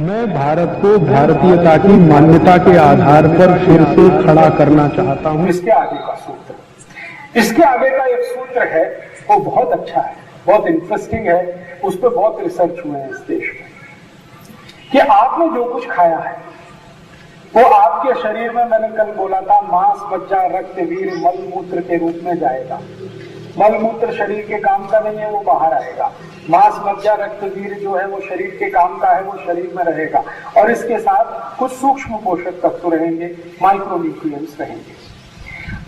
मैं भारत को भारतीयता की मान्यता के आधार पर फिर से खड़ा करना चाहता हूं। इसके आगे का सूत्र, इसके आगे का एक सूत्र है, वो बहुत अच्छा है, बहुत इंटरेस्टिंग है, उस पर बहुत रिसर्च हुए हैं इस देश में, कि आपने जो कुछ खाया है वो आपके शरीर में, मैंने कल बोला था, मांस, मज्जा, रक्त, वीर, मल मूत्र के रूप में जाएगा। मल मूत्र शरीर के काम का नहीं है, वो बाहर आएगा। मांस, मज्जा, रक्त, वीर जो है वो शरीर के काम का है, वो शरीर में रहेगा। और इसके साथ कुछ सूक्ष्म पोषक तत्व रहेंगे, माइक्रोन्यूट्रिएंट्स रहेंगे।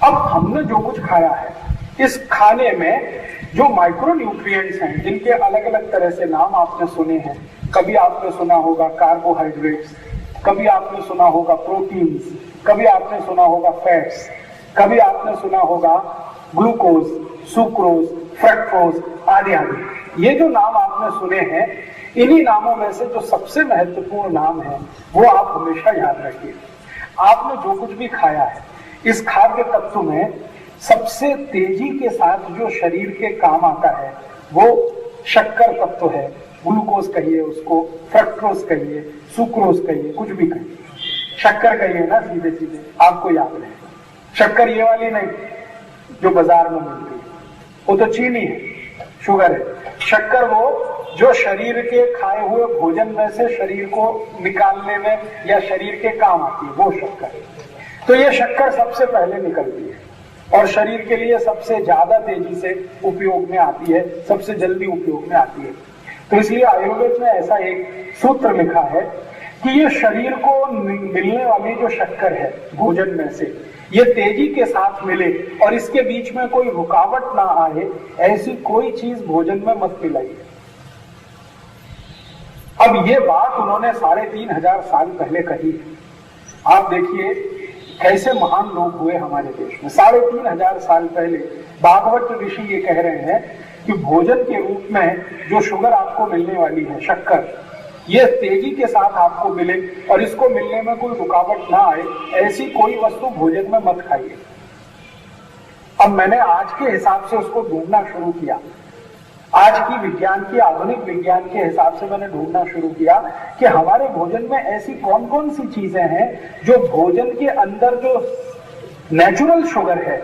अब हमने जो कुछ खाया है, इस खाने में जो माइक्रोन्यूट्रिएंट्स हैं, जिनके अलग अलग तरह से नाम आपने सुने हैं, कभी आपने सुना होगा कार्बोहाइड्रेट्स, कभी आपने सुना होगा प्रोटीन्स, कभी आपने सुना होगा फैट्स, कभी आपने सुना होगा ग्लूकोज, सुक्रोज, फ्रक्टोज आदि आदि। ये जो नाम आपने सुने हैं, इन्हीं नामों में से जो सबसे महत्वपूर्ण नाम है वो आप हमेशा याद रखिए। आपने जो कुछ भी खाया है, इस खाद्य तत्व में सबसे तेजी के साथ जो शरीर के काम आता है वो शक्कर तत्व है। ग्लूकोज कहिए उसको, फ्रक्टोज कहिए, सुक्रोज कहिए, कुछ भी कहिए, शक्कर कहिए ना, सीधे सीधे आपको याद रहेगा। शक्कर ये वाली नहीं जो बाजार में मिलती है, वो तो चीनी है, शुगर है। शक्कर वो जो शरीर के खाए हुए भोजन में से शरीर को निकालने में या शरीर के काम आती है, वो शक्कर है। तो ये शक्कर सबसे पहले निकलती है और शरीर के लिए सबसे ज्यादा तेजी से उपयोग में आती है, सबसे जल्दी उपयोग में आती है। तो इसलिए आयुर्वेद में ऐसा एक सूत्र लिखा है कि ये शरीर को मिलने वाली जो शक्कर है भोजन में से, ये तेजी के साथ मिले और इसके बीच में कोई रुकावट ना आए, ऐसी कोई चीज भोजन में मत मिलाइए। अब ये बात उन्होंने 3500 साल पहले कही है। आप देखिए कैसे महान लोग हुए हमारे देश में। 3500 साल पहले भागवत ऋषि ये कह रहे हैं कि भोजन के रूप में जो शुगर आपको मिलने वाली है, शक्कर, ये तेजी के साथ आपको मिले और इसको मिलने में कोई रुकावट ना आए, ऐसी कोई वस्तु भोजन में मत खाइए। अब मैंने आज के हिसाब से उसको ढूंढना शुरू किया। आज की विज्ञान की, आधुनिक विज्ञान के हिसाब से मैंने ढूंढना शुरू किया कि हमारे भोजन में ऐसी कौन कौन सी चीजें हैं जो भोजन के अंदर जो नेचुरल शुगर है,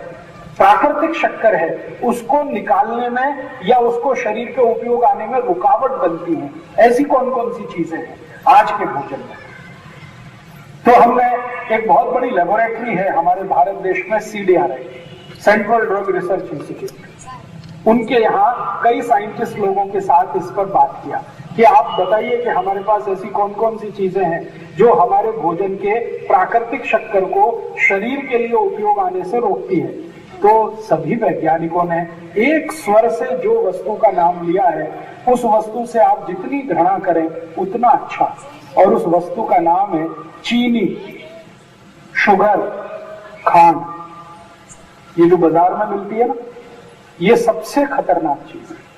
प्राकृतिक शक्कर है, उसको निकालने में या उसको शरीर के उपयोग आने में रुकावट बनती है। ऐसी कौन कौन सी चीजें हैं आज के भोजन में। तो हमने एक बहुत बड़ी लेबोरेटरी है हमारे भारत देश में, CDRI, central drug research institute, उनके यहाँ कई साइंटिस्ट लोगों के साथ इस पर बात किया कि आप बताइए कि हमारे पास ऐसी कौन कौन सी चीजें हैं जो हमारे भोजन के प्राकृतिक शक्कर को शरीर के लिए उपयोग आने से रोकती है। तो सभी वैज्ञानिकों ने एक स्वर से जो वस्तु का नाम लिया है, उस वस्तु से आप जितनी घृणा करें उतना अच्छा, और उस वस्तु का नाम है चीनी, शुगर, खांड। ये जो बाजार में मिलती है ना, ये सबसे खतरनाक चीज है।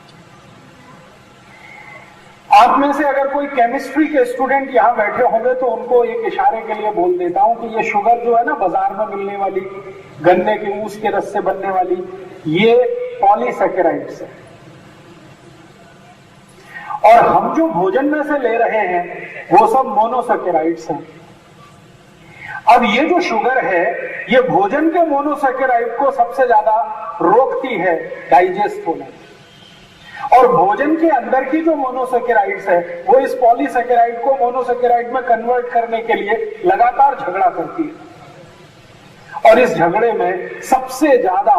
आप में से अगर कोई केमिस्ट्री के स्टूडेंट यहां बैठे होंगे तो उनको एक इशारे के लिए बोल देता हूं कि ये शुगर जो है ना बाजार में मिलने वाली, गन्ने के ऊस के रस से बनने वाली, ये पॉलीसैकेराइड्स है। और हम जो भोजन में से ले रहे हैं वो सब मोनोसैकेराइड्स हैं। अब ये जो शुगर है, ये भोजन के मोनोसैकेराइड को सबसे ज्यादा रोकती है डाइजेस्ट होने, और भोजन के अंदर की जो मोनोसैकेराइड्स है वो इस पॉलीसैकेराइड को मोनोसैकेराइड में कन्वर्ट करने के लिए लगातार झगड़ा करती है। और इस झगड़े में सबसे ज्यादा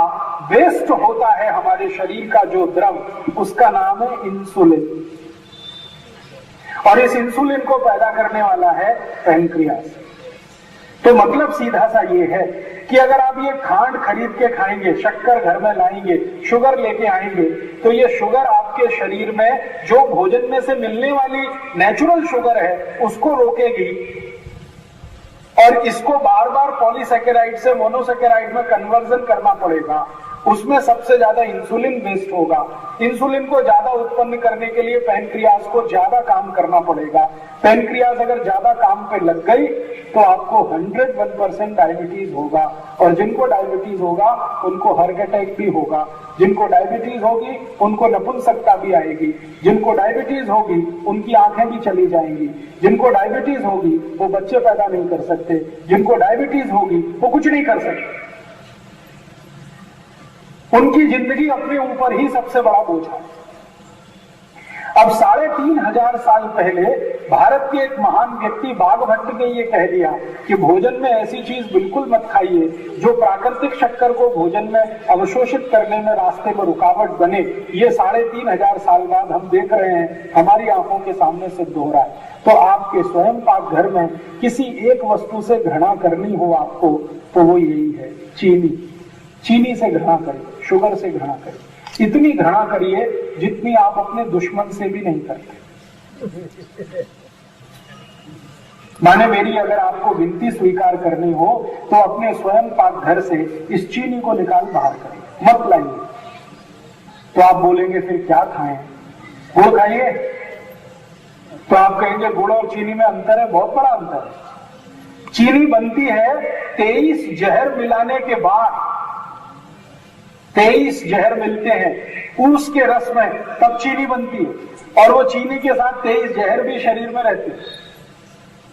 वेस्ट होता है हमारे शरीर का जो द्रव, उसका नाम है इंसुलिन। और इस इंसुलिन को पैदा करने वाला है पैनक्रियास। तो मतलब सीधा सा ये है कि अगर आप ये खांड खरीद के खाएंगे, शक्कर घर में लाएंगे, शुगर लेके आएंगे, तो ये शुगर आपके शरीर में जो भोजन में से मिलने वाली नेचुरल शुगर है उसको रोकेगी, और इसको बार बार पॉलीसैकेराइड से मोनोसैकेराइड में कन्वर्जन करना पड़ेगा। उसमें सबसे ज्यादा इंसुलिन वेस्ट होगा। इंसुलिन को ज्यादा उत्पन्न करने के लिए पैनक्रियाज को ज्यादा काम करना पड़ेगा। पैनक्रियाज अगर ज्यादा काम पे लग गई तो आपको 101% डायबिटीज होगा, और जिनको डायबिटीज होगा उनको हार्ट अटैक भी होगा, जिनको डायबिटीज होगी उनको नपुंसकता भी आएगी, जिनको डायबिटीज होगी उनकी आंखें भी चली जाएंगी, जिनको डायबिटीज होगी वो बच्चे पैदा नहीं कर सकते, जिनको डायबिटीज होगी वो कुछ नहीं कर सकते। उनकी जिंदगी अपने ऊपर ही सबसे बड़ा बोझ है। अब 3500 साल पहले भारत के एक महान व्यक्ति बाघभट्ट ने यह कह दिया कि भोजन में ऐसी चीज बिल्कुल मत खाइए जो प्राकृतिक शक्कर को भोजन में अवशोषित करने में रास्ते में रुकावट बने। ये 3500 साल बाद हम देख रहे हैं, हमारी आंखों के सामने सिद्ध हो रहा है। तो आपके स्वयं पाक घर में किसी एक वस्तु से घृणा करनी हो आपको, तो वो यही है, चीनी। चीनी से घृणा करिए, शुगर से घृणा करिए, इतनी घृणा करिए जितनी आप अपने दुश्मन से भी नहीं करते। माने मेरी अगर आपको विनती स्वीकार करनी हो तो अपने स्वयं पाक घर से इस चीनी को निकाल बाहर करिए, मत लाइए। तो आप बोलेंगे फिर क्या खाएं? गुड़ खाइए। तो आप कहेंगे गुड़ और चीनी में अंतर है, बहुत बड़ा अंतर है। चीनी बनती है 23 जहर मिलाने के बाद, 23 जहर मिलते हैं ऊस के रस में, तब चीनी बनती है, और वो चीनी के साथ 23 जहर भी शरीर में रहते हैं।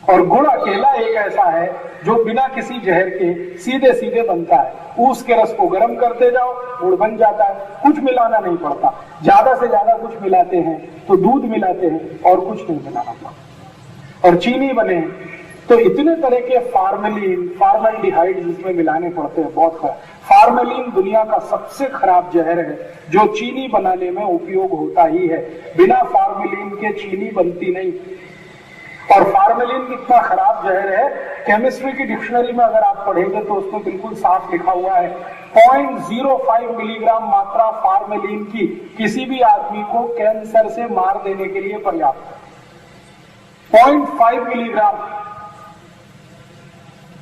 और गुड़ अकेला एक ऐसा है जो बिना किसी जहर के सीधे सीधे बनता है। ऊस के रस को गर्म करते जाओ, गुड़ बन जाता है, कुछ मिलाना नहीं पड़ता। ज्यादा से ज्यादा कुछ मिलाते हैं तो दूध मिलाते हैं और कुछ नहीं मिलाना पड़ता। और चीनी बने तो इतने तरह के फार्मेलिन, फॉर्मल्डिहाइड जिसमें मिलाने पड़ते हैं, बहुत खराब। फार्मेलिन दुनिया का सबसे खराब जहर है जो चीनी बनाने में उपयोग होता ही है। बिना फार्मेलिन के चीनी बनती नहीं। और फार्मेलिन कितना खराब जहर है, केमिस्ट्री की डिक्शनरी में अगर आप पढ़ेंगे तो उसमें बिल्कुल साफ लिखा हुआ है 0.05 मिलीग्राम मात्रा फार्मेलिन की किसी भी आदमी को कैंसर से मार देने के लिए पर्याप्त है। 0.5 मिलीग्राम।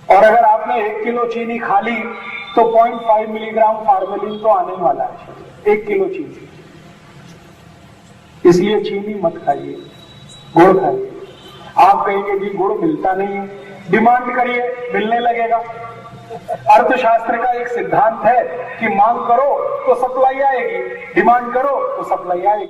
और अगर आपने 1 किलो चीनी खा ली तो 0.5 मिलीग्राम फार्मेलिन तो आने वाला है 1 किलो चीनी। इसलिए चीनी मत खाइए, गुड़ खाइए। आप कहेंगे जी गुड़ मिलता नहीं है, डिमांड करिए, मिलने लगेगा। अर्थशास्त्र का एक सिद्धांत है कि मांग करो तो सप्लाई आएगी, डिमांड करो तो सप्लाई आएगी।